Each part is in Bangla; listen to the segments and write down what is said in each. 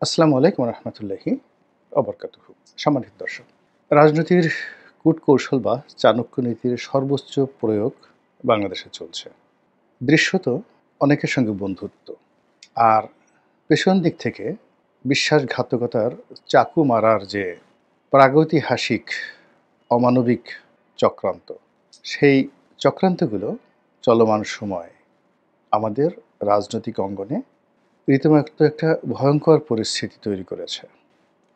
আসসালামু আলাইকুম রহমতুল্লাহি অবরকাতুহু। সম্মানিত দর্শক, রাজনীতির কূটকৌশল বা চাণক্য নীতির সর্বোচ্চ প্রয়োগ বাংলাদেশে চলছে। দৃশ্যত অনেকের সঙ্গে বন্ধুত্ব, আর পেছন দিক থেকে বিশ্বাসঘাতকতার চাকু মারার যে প্রাগৈতিহাসিক অমানবিক চক্রান্ত, সেই চক্রান্তগুলো চলমান সময় আমাদের রাজনৈতিক অঙ্গনে রীতিমতো একটা ভয়ঙ্কর পরিস্থিতি তৈরি করেছে।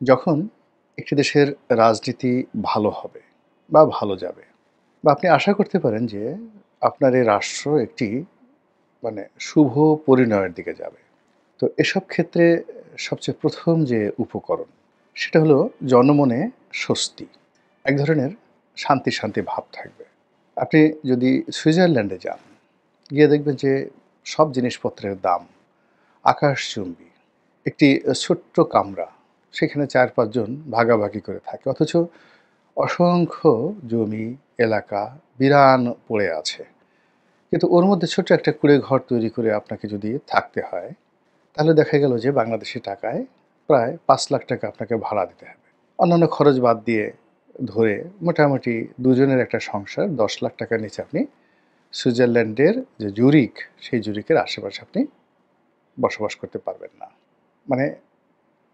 যখন একটি দেশের রাজনীতি ভালো হবে বা ভালো যাবে, বা আপনি আশা করতে পারেন যে আপনার এই রাষ্ট্র একটি শুভ পরিণয়ের দিকে যাবে, তো এসব ক্ষেত্রে সবচেয়ে প্রথম যে উপকরণ, সেটা হলো জনমনে স্বস্তি, এক ধরনের শান্তি শান্তি ভাব থাকবে। আপনি যদি সুইজারল্যান্ডে যান, গিয়ে দেখবেন যে সব জিনিসপত্রের দাম আকাশচুম্বী। একটি ছোট্ট কামরা, সেখানে ৪-৫ জন ভাগাভাগি করে থাকে। অথচ অসংখ্য জমি, এলাকা বিরান পড়ে আছে। কিন্তু ওর মধ্যে ছোট্ট একটা কুঁড়ে ঘর তৈরি করে আপনাকে যদি থাকতে হয়, তাহলে দেখা গেল যে বাংলাদেশি টাকায় প্রায় ৫ লাখ টাকা আপনাকে ভাড়া দিতে হবে। অন্যান্য খরচ বাদ দিয়ে ধরে মোটামুটি দুজনের একটা সংসার ১০ লাখ টাকার নিচে আপনি সুইজারল্যান্ডের যে জুরিক, সেই জুরিকের আশেপাশে আপনি বসবাস করতে পারবেন না। মানে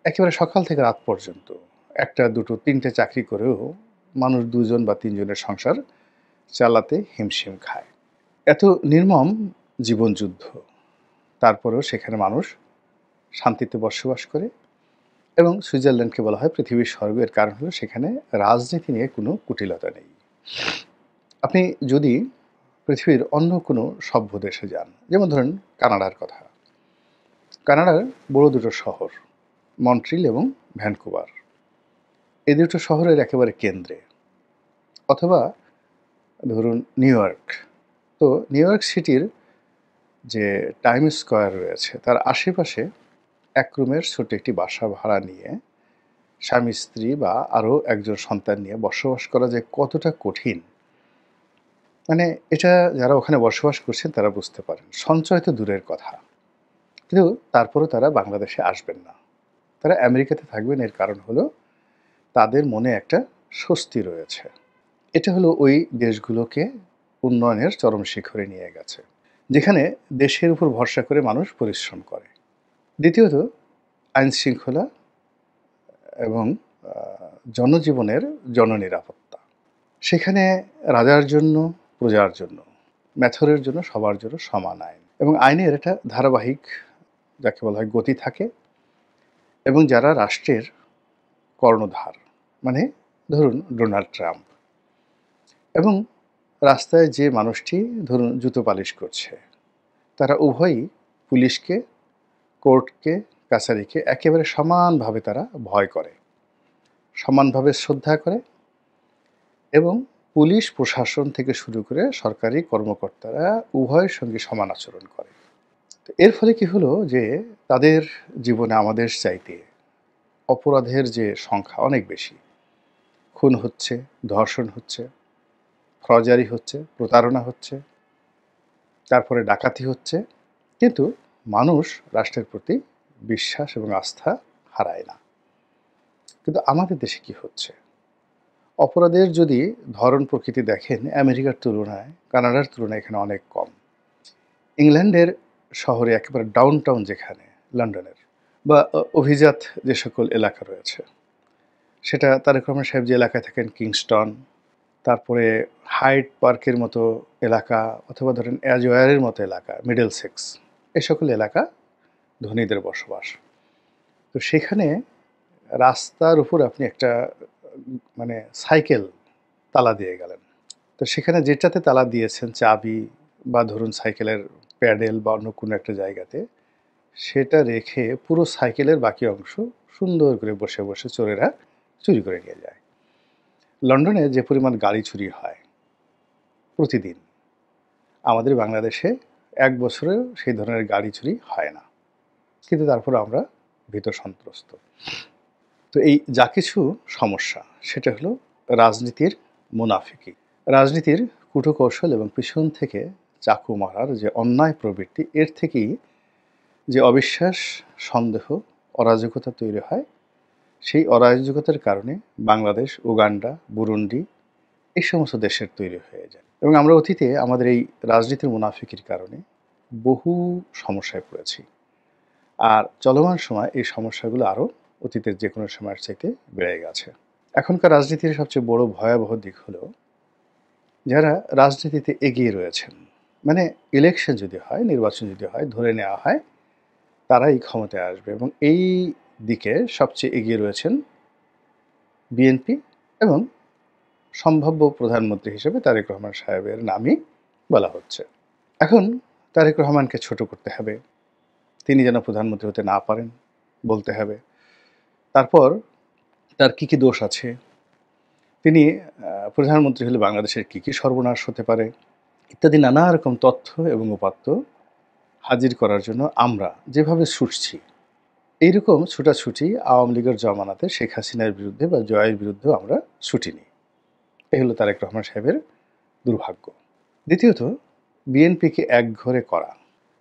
একেবারে সকাল থেকে রাত পর্যন্ত ১টা, ২টো, ৩টে চাকরি করেও মানুষ ২ জন বা ৩ জনের সংসার চালাতে হিমশিম খায়। এত নির্মম জীবনযুদ্ধ, তারপরেও সেখানে মানুষ শান্তিতে বসবাস করে, এবং সুইজারল্যান্ডকে বলা হয় পৃথিবীর স্বর্গ। এর কারণ হলো সেখানে রাজনীতি নিয়ে কোনো কুটিলতা নেই। আপনি যদি পৃথিবীর অন্য কোনো সভ্য দেশে যান, যেমন ধরেন কানাডার কথা। কানাডার বড় দুটো শহর মন্ট্রিল এবং ভ্যানকুভার, এই দুটো শহরের একেবারে কেন্দ্রে, অথবা ধরুন নিউ ইয়র্ক। তো নিউ ইয়র্ক সিটির যে টাইম স্কোয়ার রয়েছে, তার আশেপাশে এক রুমের ছোট একটি বাসা ভাড়া নিয়ে স্বামী স্ত্রী বা আরও একজন সন্তান নিয়ে বসবাস করা যে কতটা কঠিন, এটা যারা ওখানে বসবাস করছেন তারা বুঝতে পারেন। সঞ্চয় তো দূরের কথা, কিন্তু তারপরেও তারা বাংলাদেশে আসবেন না, তারা আমেরিকাতে থাকবেন। এর কারণ হলো তাদের মনে একটা স্বস্তি রয়েছে। এটা হলো ওই দেশগুলোকে উন্নয়নের চরম শিখরে নিয়ে গেছে, যেখানে দেশের উপর ভরসা করে মানুষ পরিশ্রম করে। দ্বিতীয়ত, আইন শৃঙ্খলা এবং জনজীবনের জননিরাপত্তা। সেখানে রাজার জন্য, প্রজার জন্য, মেথরের জন্য, সবার জন্য সমান আইন, এবং আইনের একটা ধারাবাহিক, যাকে বলা হয়, গতি থাকে। এবং যারা রাষ্ট্রের কর্ণধার, ধরুন ডোনাল্ড ট্রাম্প, এবং রাস্তায় যে মানুষটি ধরুন জুতো পালিশ করছে, তারা উভয়ই পুলিশকে, কোর্টকে, কাছারিকে একেবারে সমানভাবে তারা ভয় করে, সমানভাবে শ্রদ্ধা করে, এবং পুলিশ প্রশাসন থেকে শুরু করে সরকারি কর্মকর্তারা উভয়ের সঙ্গে সমান আচরণ করে। তো এর ফলে কি হলো যে তাদের জীবনে আমাদের চাইতে অপরাধের যে সংখ্যা অনেক বেশি। খুন হচ্ছে, ধর্ষণ হচ্ছে, ফৌজদারি হচ্ছে, প্রতারণা হচ্ছে, তারপরে ডাকাতি হচ্ছে, কিন্তু মানুষ রাষ্ট্রের প্রতি বিশ্বাস এবং আস্থা হারায় না। কিন্তু আমাদের দেশে কি হচ্ছে? অপরাধের যদি ধরন প্রকৃতি দেখেন, আমেরিকার তুলনায়, কানাডার তুলনায় এখানে অনেক কম। ইংল্যান্ডের শহরে একেবারে ডাউন টাউন, যেখানে লন্ডনের বা অভিজাত যে সকল এলাকা রয়েছে, সেটা তারেক রহমান সাহেব যে এলাকায় থাকেন, কিংস্টন, তারপরে হাইড পার্কের মতো এলাকা, অথবা ধরেন অ্যাজওয়্যারের মতো এলাকা, মিডল সেক্স, এ সকল এলাকা ধনীদের বসবাস। তো সেখানে রাস্তার উপর আপনি একটা সাইকেল তালা দিয়ে গেলেন, তো সেখানে যেটাতে তালা দিয়েছেন, চাবি বা ধরুন সাইকেলের প্যাডেল বা অন্য কোনো একটা জায়গাতে, সেটা রেখে পুরো সাইকেলের বাকি অংশ সুন্দর করে বসে বসে চোরেরা চুরি করে নিয়ে যায়। লন্ডনে যে পরিমাণ গাড়ি চুরি হয় প্রতিদিন, আমাদের বাংলাদেশে এক বছরেও সেই ধরনের গাড়ি চুরি হয় না, কিন্তু তারপর আমরা ভীত সন্ত্রস্ত। তো এই যা কিছু সমস্যা, সেটা হলো রাজনীতির মুনাফিকি, রাজনীতির কূটকৌশল এবং পিছন থেকে চাকু মারার যে অন্যায় প্রবৃত্তি, এর থেকেই যে অবিশ্বাস, সন্দেহ, অরাজকতা তৈরি হয়, সেই অরাজকতার কারণে বাংলাদেশ, উগান্ডা, বুরুন্ডি এই সমস্ত দেশের তৈরি হয়ে যায়। এবং আমরা অতীতে আমাদের এই রাজনীতির মুনাফিকির কারণে বহু সমস্যায় পড়েছি। আর চলমান সময় এই সমস্যাগুলো আরও অতীতের যে কোনো সময়ের চাইতে বেড়ে গেছে। এখনকার রাজনীতির সবচেয়ে বড় ভয়াবহ দিক হলো যারা রাজনীতিতে এগিয়ে রয়েছেন, মানে ইলেকশন যদি হয়, নির্বাচন যদি হয়, ধরে নেওয়া হয় তারাই ক্ষমতায় আসবে, এবং এই দিকে সবচেয়ে এগিয়ে রয়েছেন বিএনপি এবং সম্ভাব্য প্রধানমন্ত্রী হিসেবে তারেক রহমান সাহেবের নামই বলা হচ্ছে। এখন তারেক রহমানকে ছোট করতে হবে, তিনি যেন প্রধানমন্ত্রী হতে না পারেন বলতে হবে। তারপর তার কি কি দোষ আছে, তিনি প্রধানমন্ত্রী হলে বাংলাদেশের কি কি সর্বনাশ হতে পারে ইত্যাদি নানা রকম তথ্য এবং উপাত্ত হাজির করার জন্য আমরা যেভাবে ছুটছি, এইরকম ছুটাছুটি আওয়ামী লীগের জমানাতে শেখ হাসিনার বিরুদ্ধে বা জয়ের বিরুদ্ধেও আমরা ছুটিনি। এই হলো তারেক রহমান সাহেবের দুর্ভাগ্য। দ্বিতীয়ত, বিএনপিকে একঘরে করা,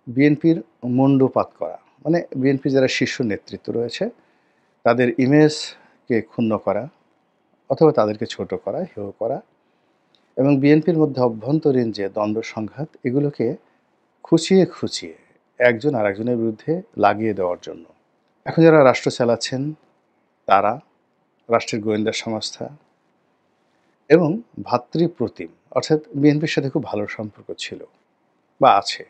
বিএনপির মুণ্ডপাত করা, মানে বিএনপি যারা শীর্ষ নেতৃত্ব রয়েছে তাদের ইমেজকে ক্ষুণ্ণ করা অথবা তাদেরকে ছোট করা, হেয় করা, এবং বিএনপির মধ্যে অভ্যন্তরীণ যে দ্বন্দ্ব সংঘাত এগুলোকে খুঁচিয়ে খুঁচিয়ে একজন আর একজনের বিরুদ্ধে লাগিয়ে দেওয়ার জন্য। এখন যারা রাষ্ট্র চালাচ্ছেন তারা, রাষ্ট্রের গোয়েন্দা সংস্থা এবং ভাতৃপ্রতিম অর্থাৎ বিএনপির সাথে খুব ভালো সম্পর্ক ছিল বা আছে,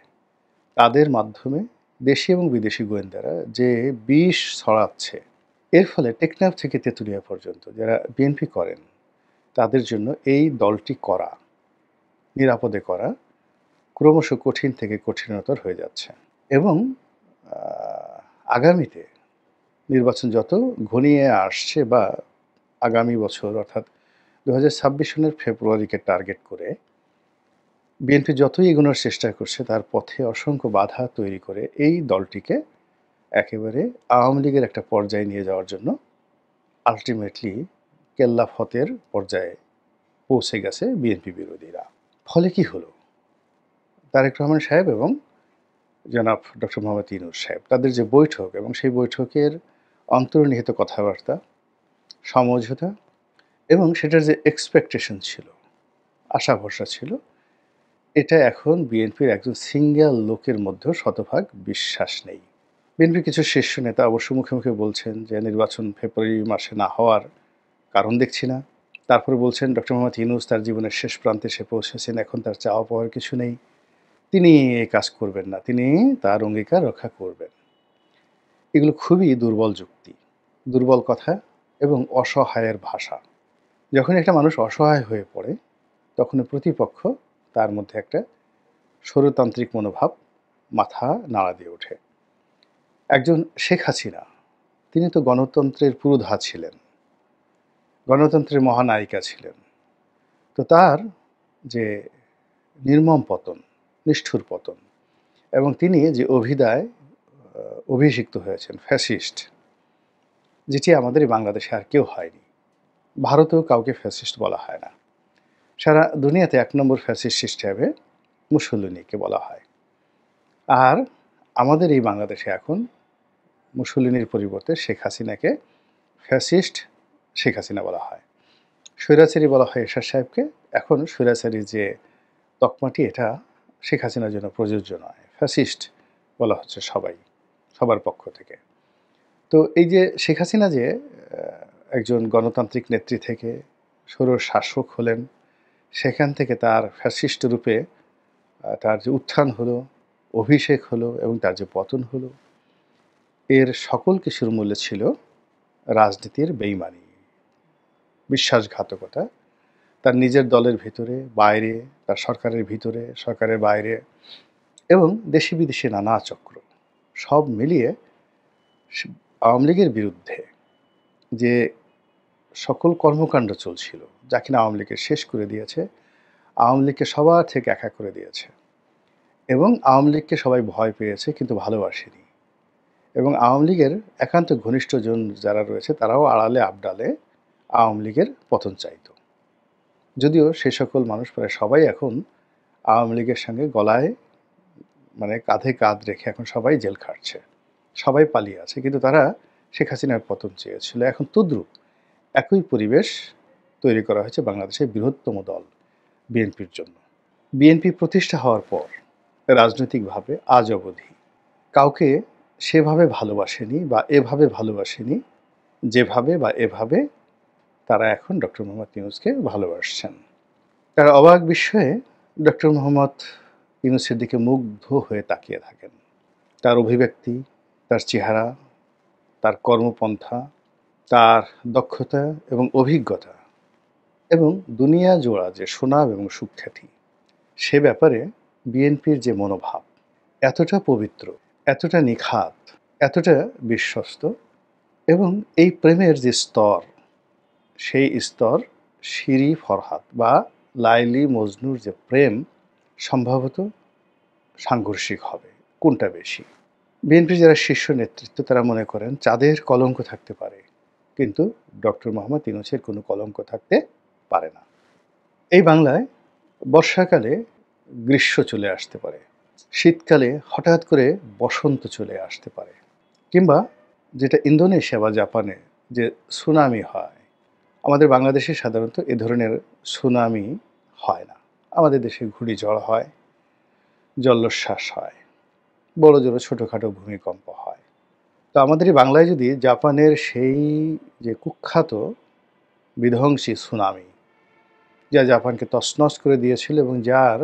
তাদের মাধ্যমে দেশি এবং বিদেশি গোয়েন্দারা যে বিষ ছড়াচ্ছে, এর ফলে টেকনাফ থেকে তেঁতুলিয়া পর্যন্ত যারা বিএনপি করেন তাদের জন্য এই দলটি করা, নিরাপদে করা ক্রমশ কঠিন থেকে কঠিনতর হয়ে যাচ্ছে। এবং আগামীতে নির্বাচন যত ঘনিয়ে আসছে বা আগামী বছর অর্থাৎ 2026 সনের ফেব্রুয়ারিকে টার্গেট করে বিএনপি যতই এগোনোর চেষ্টা করছে তার পথে অসংখ্য বাধা তৈরি করে এই দলটিকে একেবারে আওয়ামী লীগের একটা পর্যায়ে নিয়ে যাওয়ার জন্য আলটিমেটলি কেল্লা ফতের পর্যায়ে পৌঁছে গেছে বিএনপি বিরোধীরা। ফলে কি হলো, তারেক রহমান সাহেব এবং জনাব ডক্টর মোহাম্মদ ইউনূস সাহেব তাদের যে বৈঠক এবং সেই বৈঠকের অন্তর্নিহিত কথাবার্তা, সমঝোতা এবং সেটার যে এক্সপেকটেশন ছিল, আশা ভরসা ছিল, এটা এখন বিএনপির একজন সিঙ্গেল লোকের মধ্যেও শতভাগ বিশ্বাস নেই। বিএনপির কিছু শীর্ষ নেতা অবশ্য মুখে মুখে বলছেন যে নির্বাচন ফেব্রুয়ারি মাসে না হওয়ার কারণ দেখছি না। তারপরে বলছেন ডক্টর মোহাম্মদ ইউনূস তার জীবনের শেষ প্রান্তে এসে পৌঁছেছেন, এখন তার চাওয়া পাওয়ার কিছু নেই, তিনি এই কাজ করবেন না, তিনি তার অঙ্গীকার রক্ষা করবেন। এগুলো খুবই দুর্বল যুক্তি, দুর্বল কথা এবং অসহায়ের ভাষা। যখন একটা মানুষ অসহায় হয়ে পড়ে তখন প্রতিপক্ষ তার মধ্যে একটা স্বৈরতান্ত্রিক মনোভাব মাথা নাড়া দিয়ে ওঠে। একজন শেখ হাসিনা, তিনি তো গণতন্ত্রের পুরোধা ছিলেন, গণতন্ত্রের মহানায়িকা ছিলেন। তো তার যে নির্মম পতন, নিষ্ঠুর পতন, এবং তিনি যে অভিষিক্ত হয়েছেন ফ্যাসিস্ট, যেটি আমাদের এই বাংলাদেশে আর কেউ হয়নি। ভারতেও কাউকে ফ্যাসিস্ট বলা হয় না, সারা দুনিয়াতে 1 নম্বর ফ্যাসিস্ট হিসেবে মুসোলিনিকে বলা হয়। আর আমাদের এই বাংলাদেশে এখন মুসোলিনির পরিবর্তে শেখ হাসিনাকে ফ্যাসিস্ট শেখ হাসিনা বলা হয়, স্বৈরাচারী বলা হয় এরশাদ সাহেবকে। এখন স্বৈরাচারী যে তকমাটি, এটা শেখ হাসিনার জন্য প্রযোজ্য নয়, ফ্যাসিস্ট বলা হচ্ছে সবার পক্ষ থেকে। তো এই যে শেখ হাসিনা যে একজন গণতান্ত্রিক নেত্রী থেকে স্বৈর শাসক হলেন, সেখান থেকে তার ফ্যাসিস্ট রূপে তার যে উত্থান হলো, অভিষেক হলো এবং তার যে পতন হলো, এর সকল কিছুর মূল্যে ছিল রাজনীতির বেইমানি, বিশ্বাসঘাতকতা, তার নিজের দলের ভিতরে বাইরে, তার সরকারের ভিতরে সরকারের বাইরে, এবং দেশি বিদেশি নানা চক্র, সব মিলিয়ে আওয়ামী লীগের বিরুদ্ধে যে সকল কর্মকাণ্ড চলছিল, যা কিনা আওয়ামী লীগের শেষ করে দিয়েছে, আওয়ামী লীগকে সবার থেকে একা করে দিয়েছে, এবং আওয়ামী লীগকে সবাই ভয় পেয়েছে কিন্তু ভালোবাসেনি, এবং আওয়ামী লীগের একান্ত ঘনিষ্ঠজন যারা রয়েছে তারাও আড়ালে আবডালে আওয়ামী লীগের পতন চাইত। যদিও সে সকল মানুষ প্রায় সবাই এখন আওয়ামী লীগের সঙ্গে গলায় মানে কাঁধে কাঁধ রেখে এখন সবাই জেল খাটছে, সবাই পালিয়ে আছে, কিন্তু তারা শেখ হাসিনার পতন চেয়েছিল। এখন তদ্রূপ একই পরিবেশ তৈরি করা হয়েছে বাংলাদেশের বৃহত্তম দল বিএনপির জন্য। বিএনপি প্রতিষ্ঠা হওয়ার পর রাজনৈতিকভাবে আজ অবধি কাউকে সেভাবে ভালোবাসেনি বা এভাবে ভালোবাসেনি যেভাবে বা এভাবে তারা এখন ডক্টর মোহাম্মদ ইউনূসকে ভালোবাসছেন। তারা অবাক বিস্ময়ে ডক্টর মোহাম্মদ ইউনূসের দিকে মুগ্ধ হয়ে তাকিয়ে থাকেন। তার অভিব্যক্তি, তার চেহারা, তার কর্মপন্থা, তার দক্ষতা এবং অভিজ্ঞতা এবং দুনিয়া জোড়া যে সুনাম এবং সুখ্যাতি, সে ব্যাপারে বিএনপির যে মনোভাব এতটা পবিত্র, এতটা নিখাত, এতটা বিশ্বস্ত এবং এই প্রেমের যে স্তর, সেই স্তর শিরি ফরহাদ বা লাইলি মজনুর যে প্রেম সম্ভবত সাংঘর্ষিক হবে। কোনটা বেশি? বিএনপির যারা শীর্ষ নেতৃত্ব তারা মনে করেন চাঁদের কলঙ্ক থাকতে পারে, কিন্তু ডক্টর মোহাম্মদ ইউনূসের কোনো কলঙ্ক থাকতে পারে না। এই বাংলায় বর্ষাকালে গ্রীষ্ম চলে আসতে পারে, শীতকালে হঠাৎ করে বসন্ত চলে আসতে পারে, কিংবা যেটা ইন্দোনেশিয়া বা জাপানে যে সুনামি হয়, আমাদের বাংলাদেশে সাধারণত এ ধরনের সুনামি হয় না। আমাদের দেশে ঘূর্ণিঝড় হয়, জলোচ্ছ্বাস হয়, বড় জোর ছোটোখাটো ভূমিকম্প হয়। তো আমাদের এই বাংলায় যদি জাপানের সেই যে কুখ্যাত বিধ্বংসী সুনামি, যা জাপানকে তছনছ করে দিয়েছিল এবং যার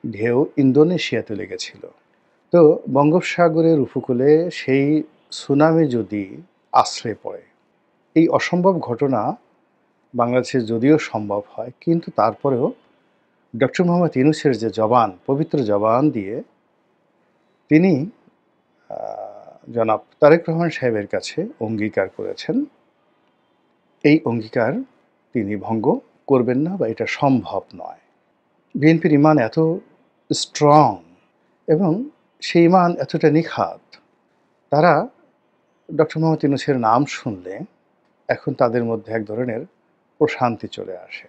ঢেউ ইন্দোনেশিয়াতে লেগেছিল, তো বঙ্গোপসাগরের উপকূলে সেই সুনামি যদি আশ্রয় পড়ে, এই অসম্ভব ঘটনা বাংলাদেশে যদিও সম্ভব হয়, কিন্তু তারপরেও ডক্টর মোহাম্মদ ইউনূসের যে জবান, পবিত্র জবান দিয়ে তিনি জনাব তারেক রহমান সাহেবের কাছে অঙ্গীকার করেছেন, এই অঙ্গীকার তিনি ভঙ্গ করবেন না বা এটা সম্ভব নয়। বিএনপির ঈমান এত স্ট্রং এবং সেই ঈমান এতটা নিখাত, তারা ডক্টর মোহাম্মদ ইউনূসের নাম শুনলে এখন তাদের মধ্যে এক ধরনের প্রশান্তি চলে আসে।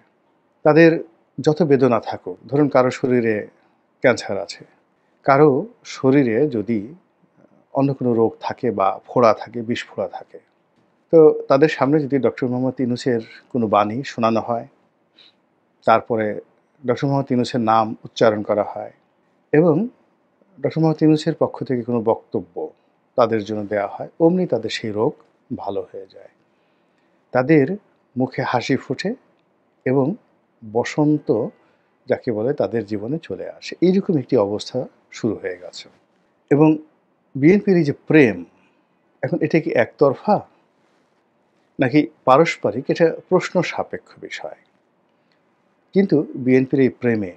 তাদের যত বেদনা থাকুক, ধরুন কারো শরীরে ক্যান্সার আছে, কারো শরীরে যদি অন্য কোনো রোগ থাকে বা ফোড়া থাকে, বিষফোড়া থাকে, তো তাদের সামনে যদি ডক্টর মোহাম্মদ ইউনূসের কোনো বাণী শোনানো হয়, তারপরে ডক্টর মোহাম্মদ ইউনূসের নাম উচ্চারণ করা হয় এবং ডক্টর মোহাম্মদ ইউনূসের পক্ষ থেকে কোনো বক্তব্য তাদের জন্য দেওয়া হয়, অমনি তাদের সেই রোগ ভালো হয়ে যায়। তাদের মুখে হাসি ফোটে এবং বসন্ত যাকে বলে তাদের জীবনে চলে আসে। এইরকম একটি অবস্থা শুরু হয়ে গেছে। এবং বিএনপির এই যে প্রেম, এখন এটা কি একতরফা নাকি পারস্পরিক, এটা প্রশ্ন সাপেক্ষ বিষয়। কিন্তু বিএনপির এই প্রেমে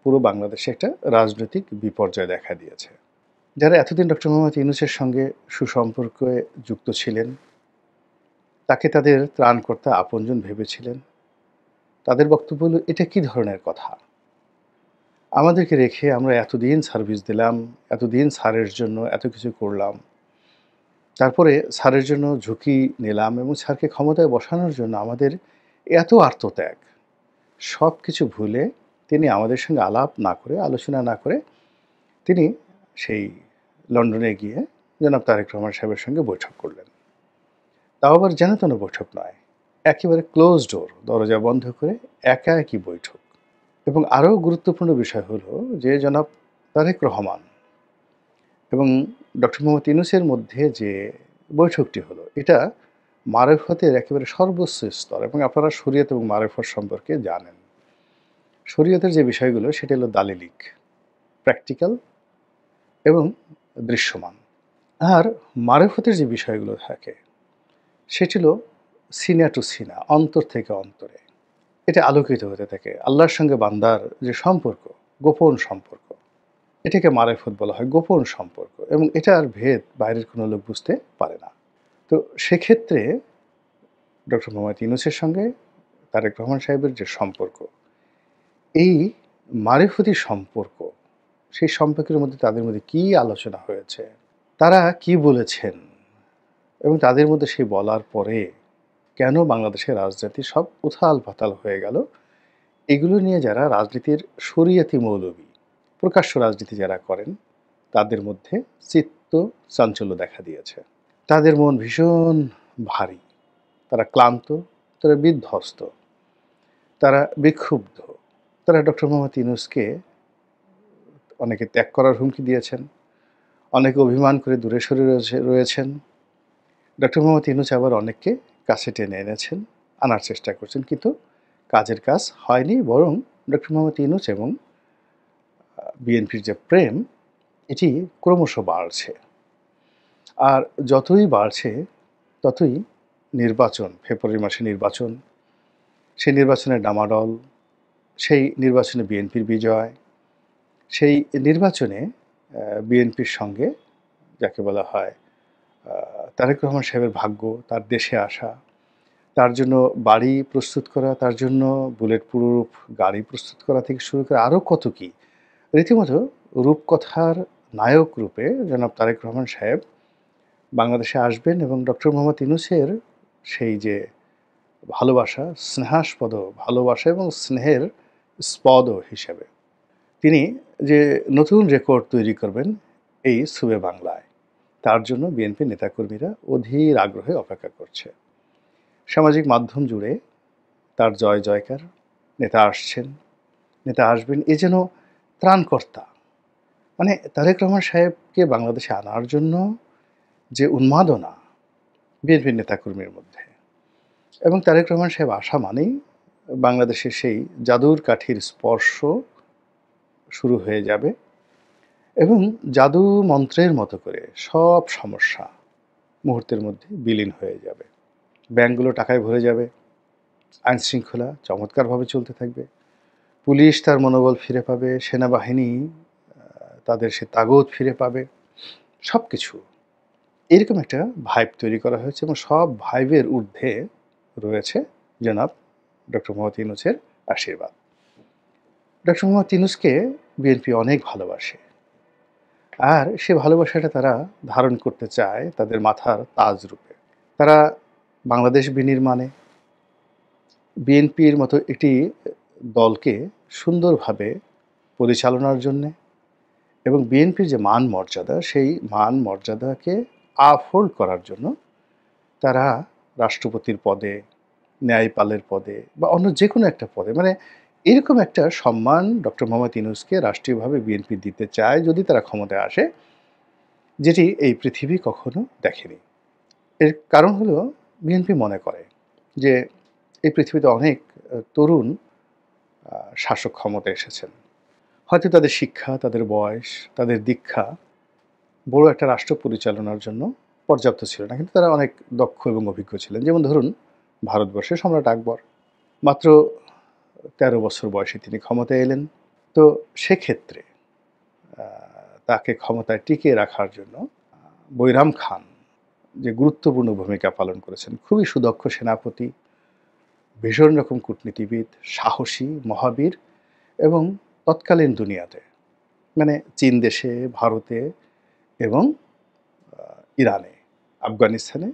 পুরো বাংলাদেশে একটা রাজনৈতিক বিপর্যয় দেখা দিয়েছে। যারা এতদিন ডক্টর মোহাম্মদ ইউনূসের সঙ্গে সুসম্পর্কে যুক্ত ছিলেন, তাকে তাদের ত্রাণকর্তা আপনজন ভেবেছিলেন, তাদের বক্তব্য হলো, এটা কী ধরনের কথা? আমাদেরকে রেখে আমরা এতদিন সার্ভিস দিলাম, এতদিন স্যারের জন্য এত কিছু করলাম, তারপরে স্যারের জন্য ঝুঁকি নিলাম এবং স্যারকে ক্ষমতায় বসানোর জন্য আমাদের এত আত্মত্যাগ, সব কিছু ভুলে তিনি আমাদের সঙ্গে আলাপ না করে, আলোচনা না করে তিনি সেই লন্ডনে গিয়ে জনাব তারেক রহমান সাহেবের সঙ্গে বৈঠক করলেন। তাও আবার যেন তেন বৈঠক নয়, একেবারে ক্লোজ ডোর, দরজা বন্ধ করে একা একই বৈঠক। এবং আরও গুরুত্বপূর্ণ বিষয় হলো যে জনাব তারেক রহমান এবং ডক্টর মোহাম্মদ ইউনূসের মধ্যে যে বৈঠকটি হলো, এটা মারেফতের একেবারে সর্বোচ্চ স্তর। এবং আপনারা শরীয়ত এবং মারেফত সম্পর্কে জানেন। শরীয়তের যে বিষয়গুলো সেটা হলো দালিলিক, প্র্যাকটিক্যাল এবং দৃশ্যমান। আর মারেফতের যে বিষয়গুলো থাকে সেটি হলো সিনা টু সিনা, অন্তর থেকে অন্তরে। এটা আলোকিত হতে থাকে। আল্লাহর সঙ্গে বান্দার যে সম্পর্ক, গোপন সম্পর্ক, এটাকে মারেফত বলা হয়, গোপন সম্পর্ক। এবং এটার ভেদ বাইরের কোনো লোক বুঝতে পারে না। তো সেক্ষেত্রে ডক্টর মোহাম্মদ ইউনূসের সঙ্গে তারেক রহমান সাহেবের যে সম্পর্ক, এই মারেফতি সম্পর্ক, সেই সম্পর্কের মধ্যে তাদের মধ্যে কী আলোচনা হয়েছে, তারা কি বলেছেন এবং তাদের মধ্যে সেই বলার পরে কেন বাংলাদেশের রাজনীতি সব উথাল পাতাল হয়ে গেল, এগুলো নিয়ে যারা রাজনীতির শরিয়তি মৌলবি, প্রকাশ্য রাজনীতি যারা করেন, তাদের মধ্যে চিত্ত চাঞ্চল্য দেখা দিয়েছে। তাদের মন ভীষণ ভারী, তারা ক্লান্ত, তারা বিধ্বস্ত, তারা বিক্ষুব্ধ। তারা ডক্টর মোহাম্মদ ইউনূসকে অনেকে ত্যাগ করার হুমকি দিয়েছেন, অনেকে অভিমান করে দূরে সরে রয়েছেন। ডক্টর মোহাম্মদ ইউনূস আবার অনেককে কাছে টেনে এনেছেন, আনার চেষ্টা করছেন। কিন্তু কাজের কাজ হয়নি, বরং ডক্টর মোহাম্মদ ইউনূস এবং বিএনপির যে প্রেম, এটি ক্রমশ বাড়ছে। আর যতই বাড়ছে ততই নির্বাচন, ফেব্রুয়ারি মাসে নির্বাচন, সেই নির্বাচনের ডামাডোল, সেই নির্বাচনে বিএনপির বিজয়, সেই নির্বাচনে বিএনপির সঙ্গে যাকে বলা হয় তারেক রহমান সাহেবের ভাগ্য, তার দেশে আসা, তার জন্য বাড়ি প্রস্তুত করা, তার জন্য বুলেট প্রুফ গাড়ি প্রস্তুত করা থেকে শুরু করে আরও কত কী। রীতিমতো রূপকথার নায়ক রূপে জনাব তারেক রহমান সাহেব বাংলাদেশে আসবেন এবং ডক্টর মোহাম্মদ ইউনূসের সেই যে ভালোবাসা, স্নেহাস্পদ ভালোবাসা এবং স্নেহের স্পদ হিসেবে তিনি যে নতুন রেকর্ড তৈরি করবেন এই সুবে বাংলায়, তার জন্য বিএনপি নেতাকর্মীরা অধীর আগ্রহে অপেক্ষা করছে। সামাজিক মাধ্যম জুড়ে তার জয় জয়কার, নেতা আসছেন, নেতা আসবেন, এ যেন ত্রাণকর্তা। মানে তারেক রহমান সাহেবকে বাংলাদেশে আনার জন্য যে উন্মাদনা বিএনপির নেতাকর্মীর মধ্যে, এবং তারেক রহমান সাহেব আসা মানেই বাংলাদেশের সেই জাদুর কাঠির স্পর্শ শুরু হয়ে যাবে এবং জাদু মন্ত্রের মতো করে সব সমস্যা মুহূর্তের মধ্যে বিলীন হয়ে যাবে। ব্যাংকগুলো টাকায় ভরে যাবে, আইনশৃঙ্খলা চমৎকারভাবে চলতে থাকবে, পুলিশ তার মনোবল ফিরে পাবে, সেনাবাহিনী তাদের সে তাগদ ফিরে পাবে। সব কিছু এরকম একটা ভাইব তৈরি করা হয়েছে এবং সব ভাইবের ঊর্ধ্বে রয়েছে জনাব ডক্টর মোহাম্মদ ইউনূসের আশীর্বাদ। ডক্টর মোহাম্মদ ইউনূসকে বিএনপি অনেক ভালোবাসে, আর সে ভালোবাসাটা তারা ধারণ করতে চায় তাদের মাথার তাজ রূপে। তারা বাংলাদেশ বিনির্মাণে বিএনপির মতো একটি দলকে সুন্দরভাবে পরিচালনার জন্যে এবং বিএনপির যে মান মর্যাদা, সেই মান মর্যাদাকে আপহোল্ড করার জন্য তারা রাষ্ট্রপতির পদে, ন্যায়পালের পদে বা অন্য যে কোনো একটা পদে, মানে এরকম একটা সম্মান ডক্টর মোহাম্মদ ইউনূসকে রাষ্ট্রীয়ভাবে বিএনপি দিতে চায় যদি তারা ক্ষমতায় আসে, যেটি এই পৃথিবী কখনো দেখেনি। এর কারণ হলো বিএনপি মনে করে যে এই পৃথিবীতে অনেক তরুণ শাসক ক্ষমতায় এসেছেন। হয়তো তাদের শিক্ষা, তাদের বয়স, তাদের দীক্ষা বড় একটা রাষ্ট্র পরিচালনার জন্য পর্যাপ্ত ছিল না, কিন্তু তারা অনেক দক্ষ এবং অভিজ্ঞ ছিলেন। যেমন ধরুন ভারতবর্ষের সম্রাট আকবর, মাত্র ১৩ বছর বয়সে তিনি ক্ষমতায় এলেন। তো সেক্ষেত্রে তাকে ক্ষমতায় টিকিয়ে রাখার জন্য বৈরাম খান যে গুরুত্বপূর্ণ ভূমিকা পালন করেছেন, খুবই সুদক্ষ সেনাপতি, ভীষণ রকম কূটনীতিবিদ, সাহসী, মহাবীর এবং তৎকালীন দুনিয়াতে মানে চীন দেশে, ভারতে এবং ইরানে, আফগানিস্তানে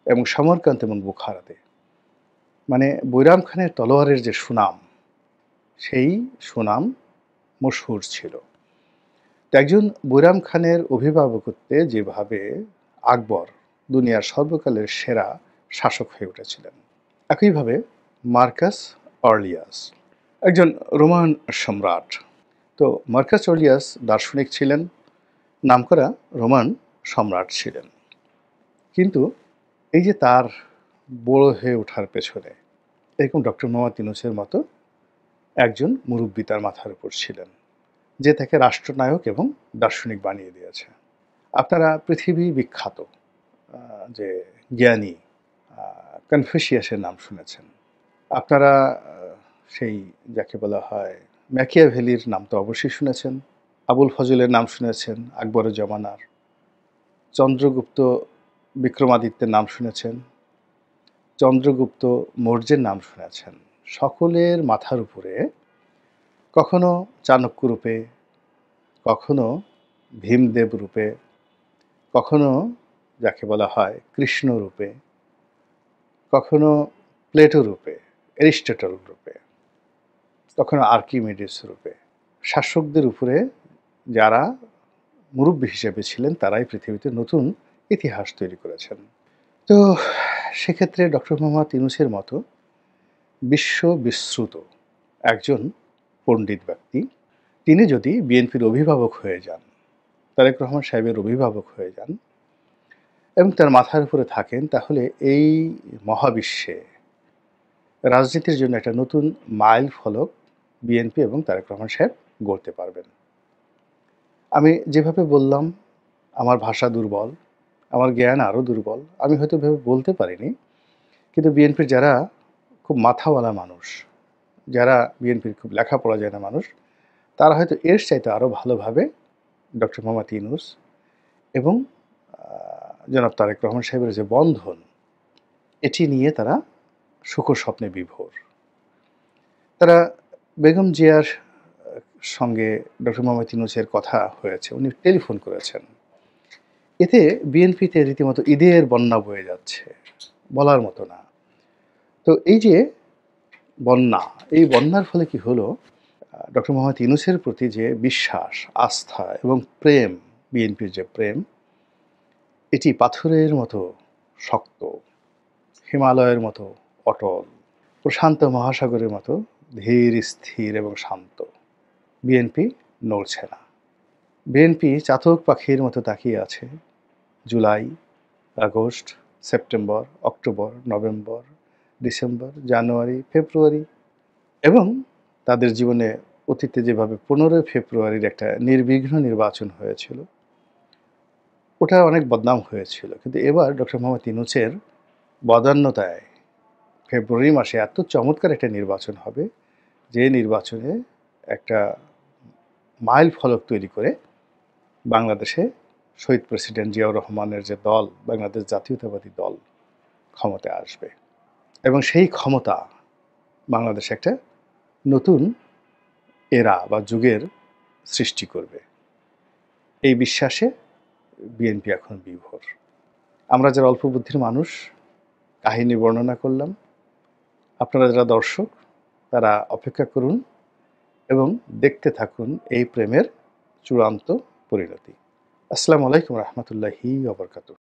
এবং সমরকান্ত এবং বুখারাতে মানে বৈরাম খানের তলোয়ারের যে সুনাম, সেই সুনাম মশহুর ছিল। তো একজন বৈরাম খানের অভিভাবকত্বে যেভাবে আকবর দুনিয়ার সর্বকালের সেরা শাসক হয়ে উঠেছিলেন, একইভাবে মার্কাস অর্লিয়াস একজন রোমান সম্রাট। তো মার্কাস অর্লিয়াস দার্শনিক ছিলেন, নামকরা রোমান সম্রাট ছিলেন। কিন্তু এই যে তার বড় হয়ে ওঠার পেছনে এরকম ডক্টর মোহাম্মদ ইউনূসের মতো একজন মুরব্বী তার মাথার উপর ছিলেন, যে তাকে রাষ্ট্রনায়ক এবং দার্শনিক বানিয়ে দিয়েছে। আপনারা পৃথিবী বিখ্যাত যে জ্ঞানী কনফুসিয়াসের নাম শুনেছেন, আপনারা সেই যাকে বলা হয় ম্যাকিয়াভেলির নাম তো অবশ্যই শুনেছেন, আবুল ফজলের নাম শুনেছেন, আকবরের জমানার চন্দ্রগুপ্ত বিক্রমাদিত্যের নাম শুনেছেন, চন্দ্রগুপ্ত মৌর্যের নাম শুনেছেন। সকলের মাথার উপরে কখনো চাণক্য রূপে, কখনো ভীমদেব রূপে, কখনো যাকে বলা হয় কৃষ্ণ রূপে, কখনো প্লেটো রূপে, অ্যারিস্টটল রূপে, কখনো আর্কিমিডিস রূপে শাসকদের উপরে যারা মুরব্বী হিসেবে ছিলেন, তারাই পৃথিবীতে নতুন ইতিহাস তৈরি করেছেন। তো সেক্ষেত্রে ডক্টর মোহাম্মদ ইউনূসের মতো বিশ্ববিশ্রুত একজন পণ্ডিত ব্যক্তি, তিনি যদি বিএনপির অভিভাবক হয়ে যান, তারেক রহমান সাহেবের অভিভাবক হয়ে যান এবং তার মাথার উপরে থাকেন, তাহলে এই মহাবিশ্বে রাজনীতির জন্য একটা নতুন মাইল ফলক বিএনপি এবং তারেক রহমান সাহেব গড়তে পারবেন। আমি যেভাবে বললাম, আমার ভাষা দুর্বল, আমার জ্ঞান আরও দুর্বল, আমি হয়তো ভেবে বলতে পারিনি, কিন্তু বিএনপির যারা খুব মাথাওয়ালা মানুষ, যারা বিএনপির খুব লেখাপড়া জানা মানুষ, তারা হয়তো এর চাইতে আরও ভালোভাবে ডক্টর মোহাম্মদ ইউনূস এবং জনাব তারেক রহমান সাহেবের যে বন্ধন, এটি নিয়ে তারা সুখর স্বপ্নে বিভোর। তারা বেগম জিয়ার সঙ্গে ডক্টর মোহাম্মদ ইউনূসের কথা হয়েছে, উনি টেলিফোন করেছেন। এতে বিএনপিতে রীতিমতো ঈদের বন্যা বয়ে যাচ্ছে, বলার মতো না। তো এই যে বন্যা, এই বন্যার ফলে কি হলো, ডক্টর মোহাম্মদ ইউনূসের প্রতি যে বিশ্বাস, আস্থা এবং প্রেম, বিএনপির যে প্রেম, এটি পাথরের মতো শক্ত, হিমালয়ের মতো অটল, প্রশান্ত মহাসাগরের মতো ধীর, স্থির এবং শান্ত। বিএনপি নড়ছে না। বিএনপি চাতক পাখির মতো তাকিয়ে আছে July, August, September, October, November, December, January, February এবং তাদের জীবনে অতীতে যেভাবে 15 ফেব্রুয়ারির একটা নির্বিঘ্ন নির্বাচন হয়েছিল, ওটা অনেক বদনাম হয়েছিল। কিন্তু এবার ডক্টর মোহাম্মদ ইউনূসের বদান্যতায় ফেব্রুয়ারি মাসে এত চমৎকার একটা নির্বাচন হবে, যে নির্বাচনে একটা মাইল ফলক তৈরি করে বাংলাদেশে শহীদ প্রেসিডেন্ট জিয়াউর রহমানের যে দল, বাংলাদেশ জাতীয়তাবাদী দল, ক্ষমতায় আসবে এবং সেই ক্ষমতা বাংলাদেশে একটা নতুন এরা বা যুগের সৃষ্টি করবে। এই বিশ্বাসে বিএনপি এখন বিভোর। আমরা যারা অল্প বুদ্ধির মানুষ, কাহিনী বর্ণনা করলাম, আপনারা যারা দর্শক, তারা অপেক্ষা করুন এবং দেখতে থাকুন এই প্রেমের চূড়ান্ত পরিণতি। আসসালামু আলাইকুম রহমতুল্লাহি ওয়া বারাকাতুহু।